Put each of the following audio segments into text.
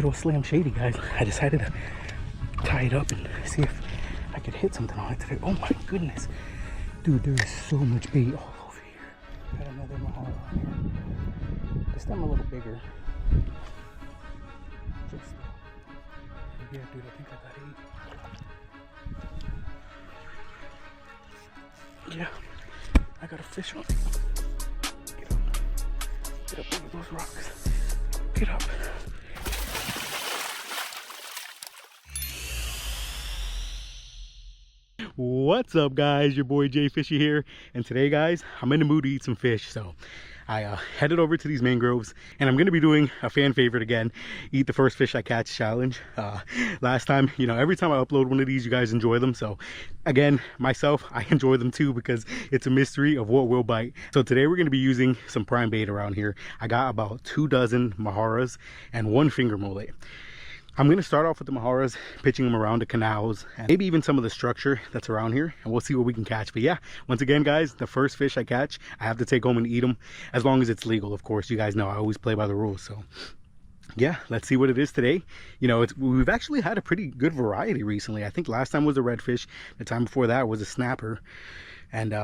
Little Slam Shady, guys. I decided to tie it up and see if I could hit something on it today. Oh my goodness. Dude, there is so much bait all over here. Got another mahalo on here. This time a little bigger. Just, yeah, dude, I think I got 8. Yeah, I got a fish on it. Get up. Get up over those rocks. Get up. What's up, guys? Your boy Jfishy here, and today, guys, I'm in the mood to eat some fish. So I headed over to these mangroves, and I'm going to be doing a fan favorite again, eat the first fish I catch challenge. Last time, you know, every time I upload one of these, you guys enjoy them. So again, myself, I enjoy them too, because it's a mystery of what will bite. So today we're going to be using some prime bait around here. I got about 2 dozen maharas and 1 finger mullet. I'm going to start off with the maharas, pitching them around the canals and maybe even some of the structure that's around here, and we'll see what we can catch. But yeah, once again, guys, the first fish I catch, I have to take home and eat them, as long as it's legal, of course. You guys know I always play by the rules. So yeah, let's see what it is today. You know, we've actually had a pretty good variety recently. I think last time was a redfish, the time before that was a snapper. And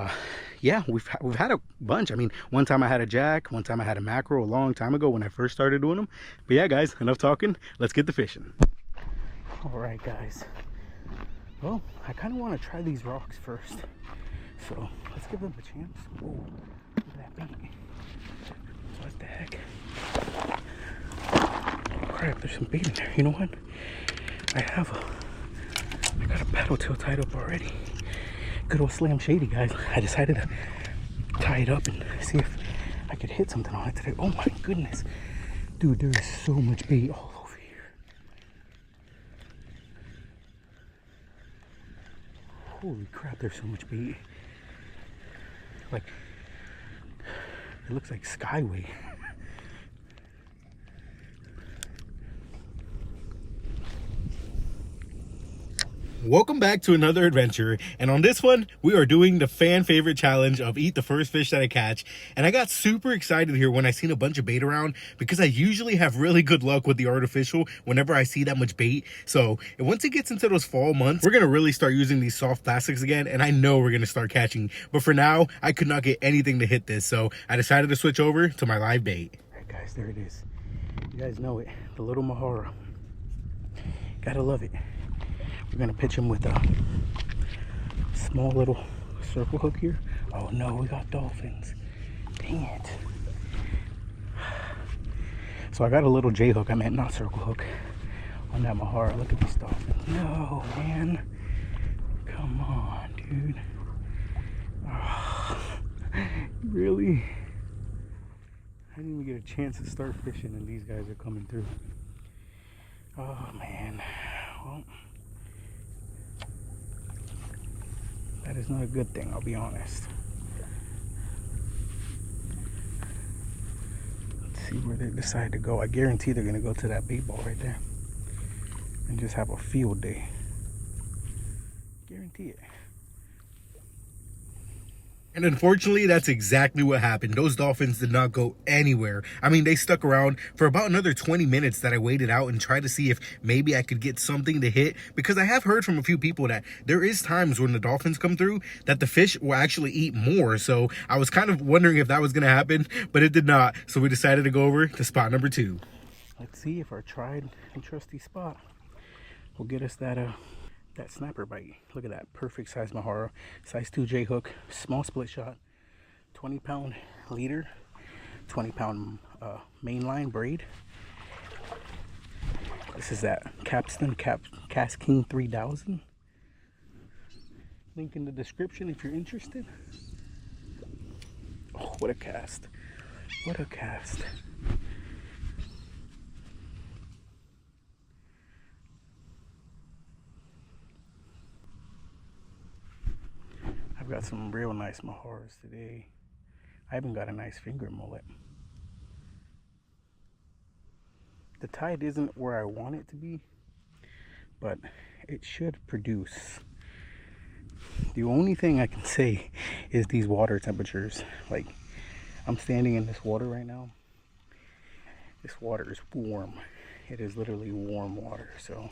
yeah, we've had a bunch. I mean, one time I had a jack, one time I had a mackerel a long time ago when I first started doing them. But yeah, guys, enough talking. Let's get to fishing. All right, guys. Well, I kind of want to try these rocks first. So let's give them a chance. Whoa, look at that bait. What the heck? Crap, there's some bait in there. You know what? I got a paddle tail tied up already. Good old Slam Shady, guys. I decided to tie it up and see if I could hit something on it today. Oh my goodness. Dude, there is so much bait all over here. Holy crap, there's so much bait. Like, it looks like Skyway. Welcome back to another adventure, and on this one we are doing the fan favorite challenge of eat the first fish that I catch. And I got super excited here when I seen a bunch of bait around, because I usually have really good luck with the artificial whenever I see that much bait. So once it gets into those fall months, we're gonna really start using these soft plastics again, and I know we're gonna start catching. But for now, I could not get anything to hit this, so I decided to switch over to my live bait. All right, guys, there it is. You guys know it, the little mahara. Gotta love it. We're gonna pitch him with a small little circle hook here. Oh no, we got dolphins. Dang it. So I got a little J hook, I meant not circle hook, on that mahara. Look at these dolphins. No, man. Come on, dude. Oh, really? I didn't even get a chance to start fishing and these guys are coming through. Oh man. Well, that is not a good thing, I'll be honest. Let's see where they decide to go. I guarantee they're gonna go to that bait ball right there and just have a field day. Guarantee it. And unfortunately, that's exactly what happened. Those dolphins did not go anywhere. I mean, they stuck around for about another 20 minutes that I waited out and tried to see if maybe I could get something to hit. Because I have heard from a few people that there is times when the dolphins come through that the fish will actually eat more. So I was kind of wondering if that was going to happen, but it did not. So we decided to go over to spot number 2. Let's see if our tried and trusty spot will get us that snapper bite. Look at that perfect size mahara, size 2 J hook, small split shot, 20-pound leader, 20-pound mainline braid. This is that KASTKING 3000. Link in the description if you're interested. Oh, what a cast! What a cast! I've got some real nice maharas today. I even got a nice finger mullet. The tide isn't where I want it to be, but it should produce. The only thing I can say is these water temperatures. Like, I'm standing in this water right now. This water is warm. it is literally warm water, so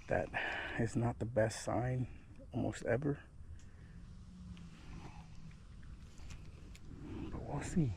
that is not the best sign almost ever, but we'll see.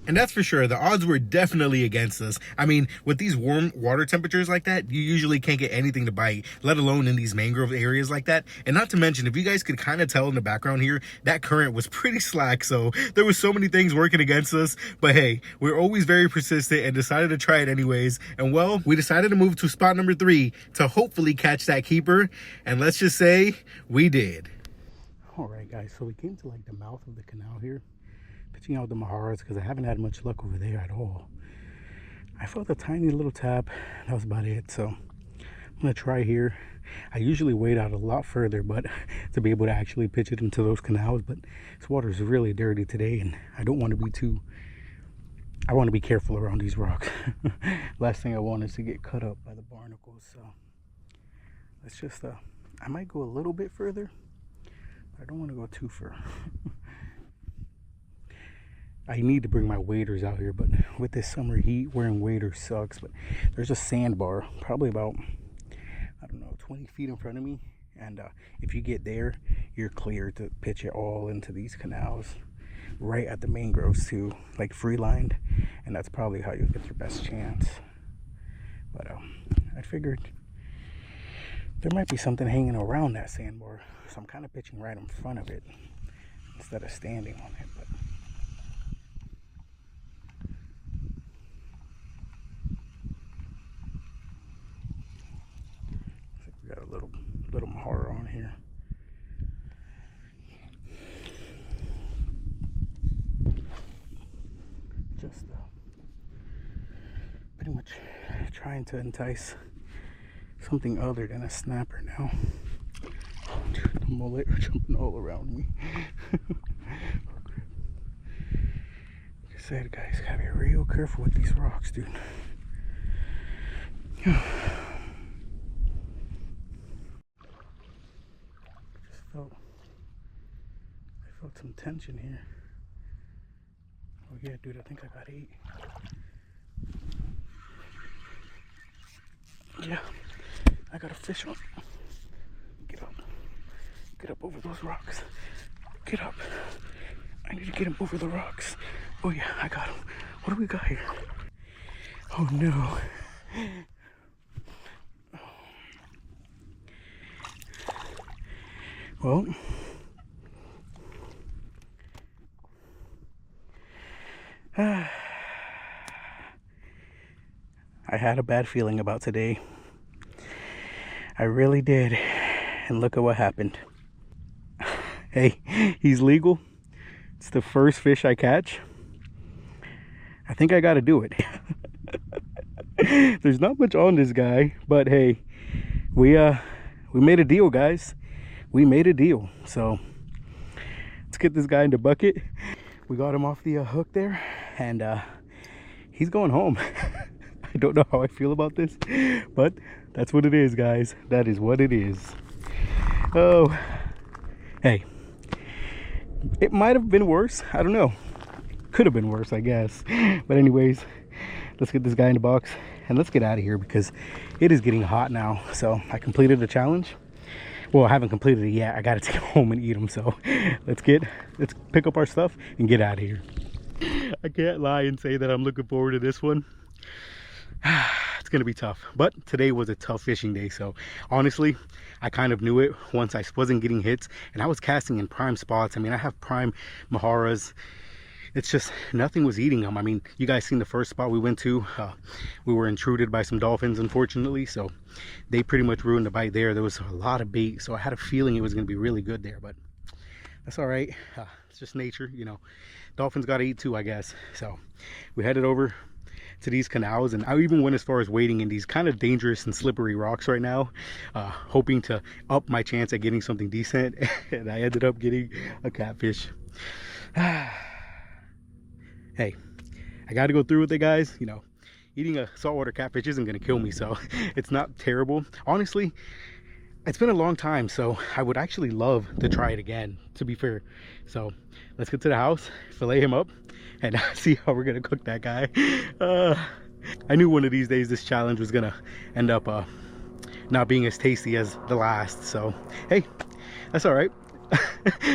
And that's for sure. The odds were definitely against us. I mean, with these warm water temperatures like that, you usually can't get anything to bite, let alone in these mangrove areas like that. And not to mention, if you guys could kind of tell in the background here, that current was pretty slack. So there was so many things working against us. But hey, we're always very persistent and decided to try it anyways. And well, we decided to move to spot number 3 to hopefully catch that keeper. And let's just say we did. All right, guys. So we came to like the mouth of the canal here, pitching out the Maharas because I haven't had much luck over there at all. I felt a tiny little tap. That was about it. So I'm gonna try here. I usually wade out a lot further, but to be able to actually pitch it into those canals. But this water is really dirty today, and I don't want to be too. I want to be careful around these rocks. Last thing I want is to get cut up by the barnacles. So let's just. I might go a little bit further, but I don't want to go too far. I need to bring my waders out here, but with this summer heat, wearing waders sucks. But there's a sandbar, probably about, I don't know, 20 feet in front of me. And if you get there, you're clear to pitch it all into these canals, right at the mangroves too, like free lined. And that's probably how you'll get your best chance. But I figured there might be something hanging around that sandbar. So I'm kind of pitching right in front of it instead of standing on it. But got a little Mahara on here. Just pretty much trying to entice something other than a snapper now. Dude, the mullet are jumping all around me. Like I said, guys, gotta be real careful with these rocks, dude. I felt some tension here. Oh yeah, dude, I think I got 8. Yeah, I got a fish on. Get up. Get up over those rocks. Get up. I need to get him over the rocks. Oh yeah, I got him. What do we got here? Oh no. Well, I had a bad feeling about today. I really did. And look at what happened. Hey, he's legal. It's the first fish I catch. I think I got to do it. There's not much on this guy, but hey, we made a deal, guys. We made a deal. So let's get this guy in the bucket. We got him off the hook there, and he's going home. I don't know how I feel about this, but that's what it is, guys. That is what it is. Oh, hey, it might have been worse. I don't know. Could have been worse, I guess. But anyways, let's get this guy in the box and let's get out of here because it is getting hot now. So I completed the challenge. Well, I haven't completed it yet. I got to take him home and eat him. So let's pick up our stuff and get out of here. I can't lie and say that I'm looking forward to this one. It's going to be tough. But today was a tough fishing day. So honestly, I kind of knew it once I wasn't getting hits. And I was casting in prime spots. I mean, I have prime Maharas. It's just nothing was eating them. I mean, you guys seen the first spot we went to. We were intruded by some dolphins, unfortunately, so they pretty much ruined the bite there. There was a lot of bait, so I had a feeling it was going to be really good there, but that's all right. It's just nature, you know. Dolphins got to eat too, I guess. So we headed over to these canals, and I even went as far as wading in these kind of dangerous and slippery rocks right now, hoping to up my chance at getting something decent, and I ended up getting a catfish. Hey, I got to go through with it, guys. You know, eating a saltwater catfish isn't going to kill me, so it's not terrible. Honestly, it's been a long time, so I would actually love to try it again, to be fair. So let's get to the house, fillet him up, and see how we're going to cook that guy. I knew one of these days this challenge was gonna end up not being as tasty as the last, so hey, that's all right.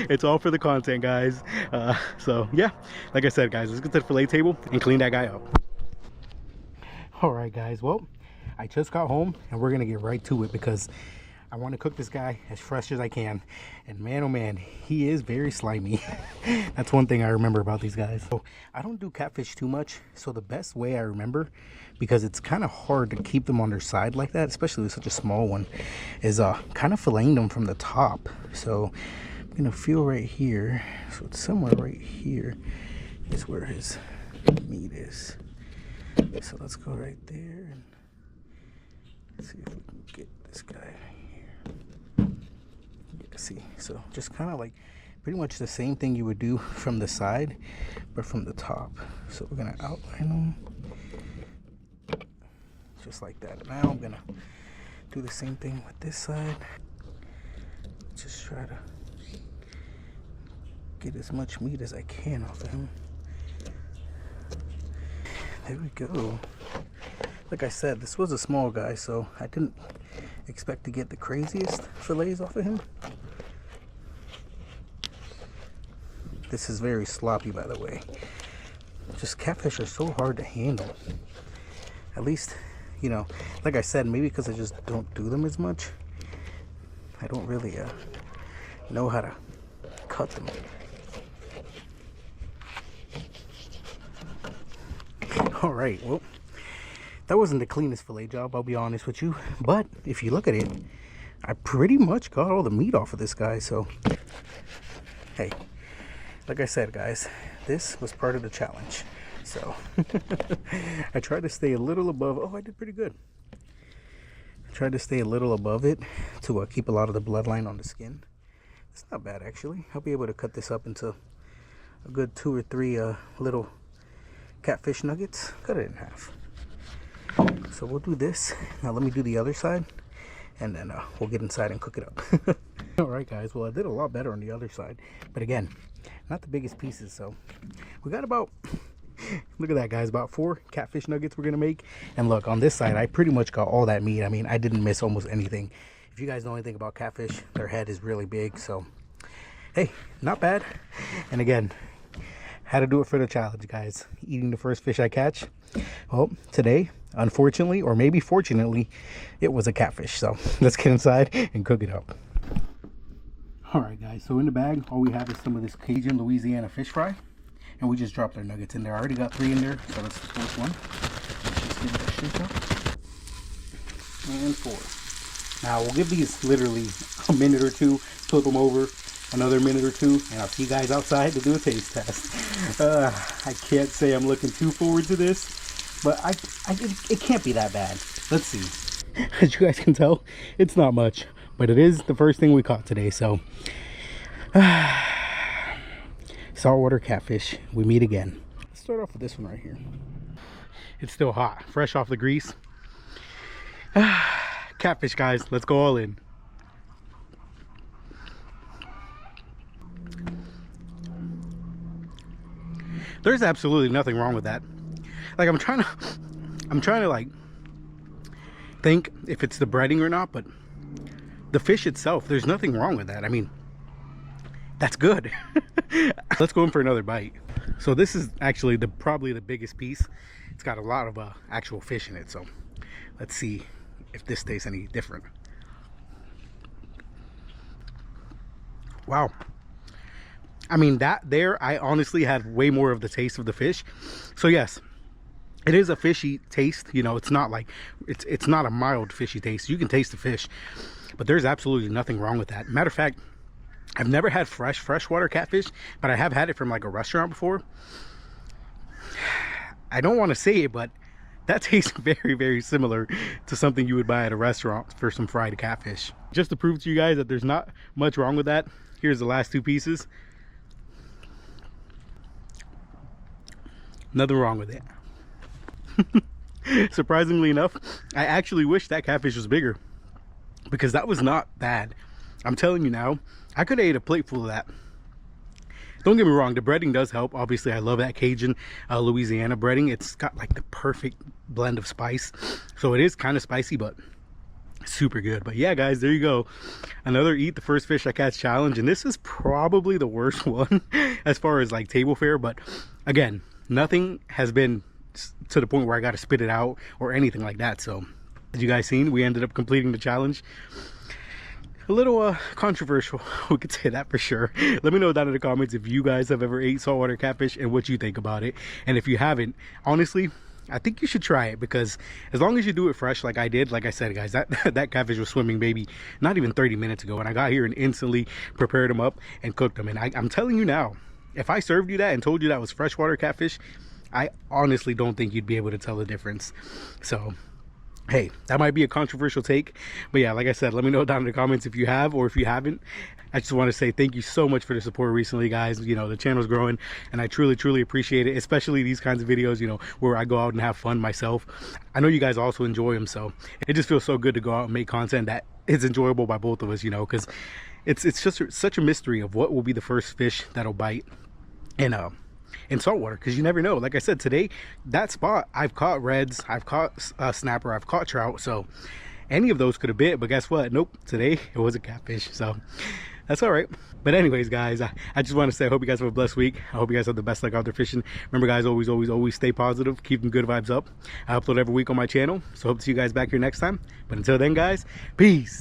It's all for the content, guys. So yeah, like I said, guys, let's get to the fillet table and clean that guy up. All right, guys, well, I just got home and we're gonna get right to it because I want to cook this guy as fresh as I can. And man, oh man, he is very slimy. That's one thing I remember about these guys. So I don't do catfish too much, so the best way I remember, because it's kind of hard to keep them on their side like that, especially with such a small one, is kind of filleting them from the top. So I'm gonna feel right here, so it's somewhere right here is where his meat is. So let's go right there and see if we can get this guy here. Yeah, see, so just kind of like pretty much the same thing you would do from the side, but from the top. So we're gonna outline them just like that. Now I'm gonna do the same thing with this side. Just try to get as much meat as I can off of him. There we go. Like I said, this was a small guy, so I didn't expect to get the craziest fillets off of him. This is very sloppy, by the way. Just catfish are so hard to handle. At least, you know, like I said, maybe because I just don't do them as much, I don't really know how to cut them. All right, well, that wasn't the cleanest fillet job, I'll be honest with you, but if you look at it, I pretty much got all the meat off of this guy. So hey, like I said, guys, this was part of the challenge. So I tried to stay a little above. Oh, I did pretty good. I tried to stay a little above it to keep a lot of the bloodline on the skin. It's not bad, actually. I'll be able to cut this up into a good 2 or 3 little catfish nuggets. Cut it in half. So we'll do this. Now let me do the other side, and then we'll get inside and cook it up. All right, guys, well, I did a lot better on the other side, but again, not the biggest pieces. So we got about, look at that, guys, about 4 catfish nuggets we're gonna make. And look, on this side, I pretty much got all that meat. I mean, I didn't miss almost anything. If you guys know anything about catfish, their head is really big. So hey, not bad. And again, had to do it for the challenge, guys. Eating the first fish I catch. Well, today, unfortunately, or maybe fortunately, it was a catfish. So let's get inside and cook it up. All right, guys, so in the bag, all we have is some of this Cajun Louisiana fish fry. And we just dropped our nuggets in there. I already got 3 in there, so that's the 4th one. Let's just give it a shake up. And 4. Now, we'll give these literally a minute or two, flip them over, another minute or two, and I'll see you guys outside to do a taste test. I can't say I'm looking too forward to this, but it can't be that bad. Let's see. As you guys can tell, it's not much, but it is the first thing we caught today. So saltwater catfish, we meet again. Let's start off with this one right here. It's still hot, fresh off the grease. Catfish, guys, let's go all in. There's absolutely nothing wrong with that. Like, I'm trying to like think if it's the breading or not, but the fish itself, there's nothing wrong with that. I mean, that's good. Let's go in for another bite. So this is actually probably the biggest piece. It's got a lot of actual fish in it. So let's see if this tastes any different. Wow. I mean, that there, I honestly had way more of the taste of the fish. So yes, it is a fishy taste. You know, it's not like, it's not a mild fishy taste. You can taste the fish, but there's absolutely nothing wrong with that. Matter of fact, I've never had freshwater catfish, but I have had it from like a restaurant before. I don't want to say it, but that tastes very, very similar to something you would buy at a restaurant for some fried catfish. Just to prove to you guys that there's not much wrong with that, here's the last 2 pieces. Nothing wrong with it. Surprisingly enough, I actually wish that catfish was bigger, because that was not bad. I'm telling you now, I could have ate a plate full of that. Don't get me wrong, the breading does help. Obviously, I love that Cajun Louisiana breading. It's got like the perfect blend of spice, so it is kind of spicy, but super good. But yeah, guys, there you go, another eat the first fish I catch challenge, and this is probably the worst one as far as like table fare. But again, nothing has been to the point where I got to spit it out or anything like that. So as you guys seen, we ended up completing the challenge. A little controversial, we could say that for sure. Let me know down in the comments if you guys have ever ate saltwater catfish and what you think about it. And if you haven't, honestly, I think you should try it, because as long as you do it fresh like I did, like I said, guys, that catfish was swimming maybe not even 30 minutes ago, and I got here and instantly prepared them up and cooked them. And I'm telling you now, if I served you that and told you that was freshwater catfish, I honestly don't think you'd be able to tell the difference. So hey, that might be a controversial take, but yeah, like I said, let me know down in the comments if you have or if you haven't. I just want to say thank you so much for the support recently, guys. You know, the channel's growing, and I truly appreciate it, especially these kinds of videos, you know, where I go out and have fun myself. I know you guys also enjoy them, so it just feels so good to go out and make content that is enjoyable by both of us, you know, because it's just such a mystery of what will be the first fish that'll bite in saltwater, because you never know. Like I said, today, that spot, I've caught reds, I've caught snapper, I've caught trout, so any of those could have bit. But guess what? Nope, today it was a catfish, so that's all right. But anyways, guys, I just want to say I hope you guys have a blessed week. I hope you guys have the best luck out there fishing. Remember, guys, always stay positive, keep them good vibes up. I upload every week on my channel, so hope to see you guys back here next time. But until then, guys, peace.